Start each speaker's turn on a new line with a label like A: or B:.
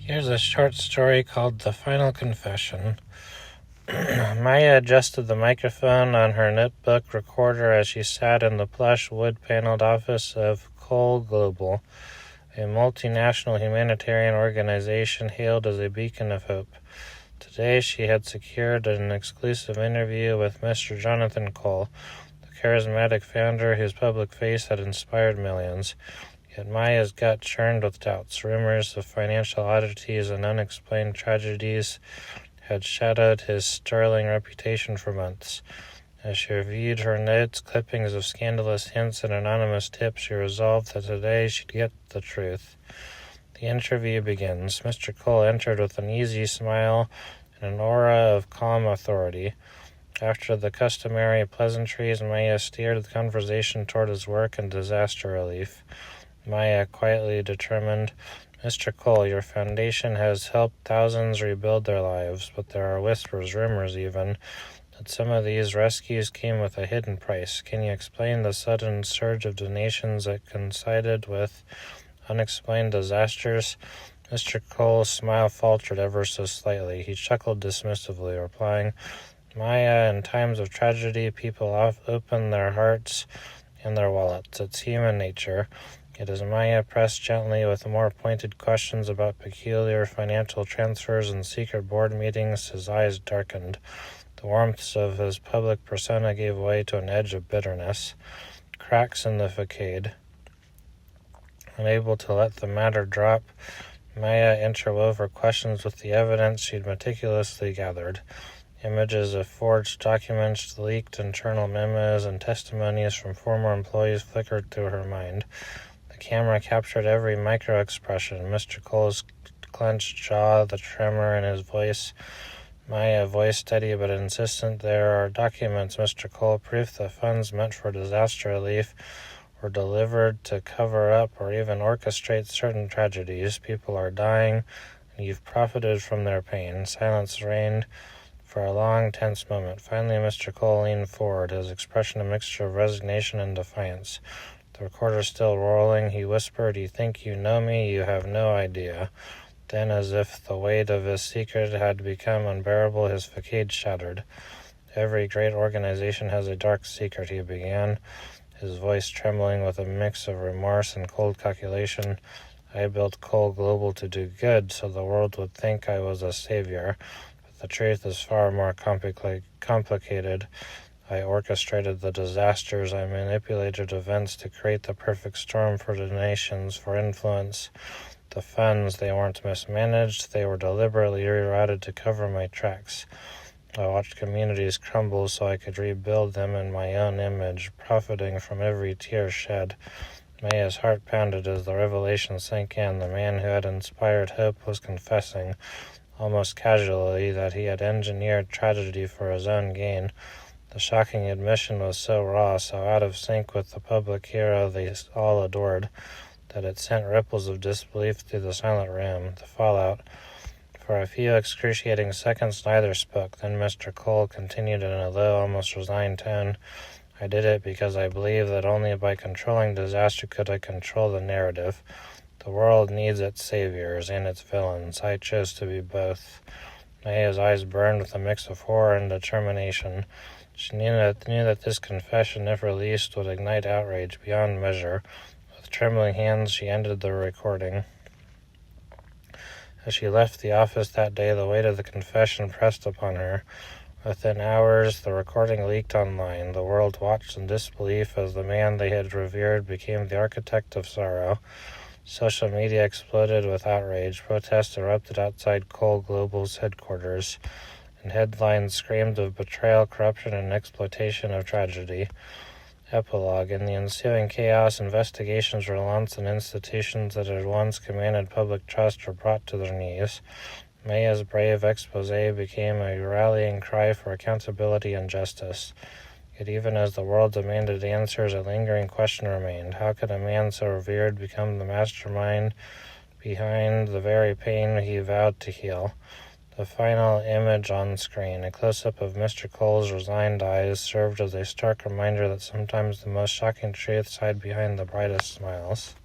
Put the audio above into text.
A: Here's a short story called The Final Confession. Maya adjusted the microphone on her notebook recorder as she sat in the plush wood-paneled office of Coal Global, a multinational humanitarian organization hailed as a beacon of hope. Today she had secured an exclusive interview with Mr. Jonathan Cole, the charismatic founder whose public face had inspired millions. Yet Maya's gut churned with doubts. Rumors of financial oddities and unexplained tragedies had shadowed his sterling reputation for months. As she reviewed her notes, clippings of scandalous hints and anonymous tips, she resolved that today she'd get the truth. The interview begins. Mr. Cole entered with an easy smile and an aura of calm authority. After the customary pleasantries, Maya steered the conversation toward his work and disaster relief. Maya quietly determined, "Mr. Cole, your foundation has helped thousands rebuild their lives, but there are whispers, rumors even, that some of these rescues came with a hidden price. Can you explain the sudden surge of donations that coincided with unexplained disasters?" Mr. Cole's smile faltered ever so slightly. He chuckled dismissively, replying, "Maya, in times of tragedy, people open their hearts and their wallets. It's human nature." Yet as Maya pressed gently with more pointed questions about peculiar financial transfers and secret board meetings, his eyes darkened. The warmth of his public persona gave way to an edge of bitterness. Cracks in the facade. Unable to let the matter drop, Maya interwove her questions with the evidence she'd meticulously gathered. Images of forged documents, leaked internal memos, and testimonies from former employees flickered through her mind. The camera captured every micro-expression, Mr. Cole's clenched jaw, the tremor in his voice. Maya, voice steady but insistent, "There are documents, Mr. Cole, proof that funds meant for disaster relief were delivered to cover up or even orchestrate certain tragedies. People are dying, and you've profited from their pain." Silence reigned for a long, tense moment. Finally, Mr. Cole leaned forward, his expression a mixture of resignation and defiance. The recorder still rolling, he whispered, "You think you know me? You have no idea." Then, as if the weight of his secret had become unbearable, his facade shattered. "Every great organization has a dark secret," he began, his voice trembling with a mix of remorse and cold calculation. "I built Coal Global to do good, so the world would think I was a savior. But the truth is far more complicated. I orchestrated the disasters. I manipulated events to create the perfect storm for donations, for influence. The funds, they weren't mismanaged. They were deliberately rerouted to cover my tracks. I watched communities crumble so I could rebuild them in my own image, profiting from every tear shed." Maya's heart pounded as the revelation sank in. The man who had inspired hope was confessing, almost casually, that he had engineered tragedy for his own gain. The shocking admission was so raw, so out of sync with the public hero they all adored, that it sent ripples of disbelief through the silent room. The fallout. For a few excruciating seconds neither spoke. Then Mr. Cole continued in a low, almost resigned tone, "I did it because I believe that only by controlling disaster could I control the narrative. The world needs its saviors and its villains. I chose to be both." Maya's eyes burned with a mix of horror and determination. She knew that this confession, if released, would ignite outrage beyond measure. With trembling hands, she ended the recording. As she left the office that day, the weight of the confession pressed upon her. Within hours, the recording leaked online. The world watched in disbelief as the man they had revered became the architect of sorrow. Social media exploded with outrage. Protests erupted outside Coal Global's headquarters, and headlines screamed of betrayal, corruption, and exploitation of tragedy. Epilogue. In the ensuing chaos, investigations were launched and institutions that had once commanded public trust were brought to their knees. Maya's brave expose became a rallying cry for accountability and justice. Yet even as the world demanded answers, a lingering question remained. How could a man so revered become the mastermind behind the very pain he vowed to heal? The final image on screen, a close-up of Mr. Cole's resigned eyes, served as a stark reminder that sometimes the most shocking truths hide behind the brightest smiles.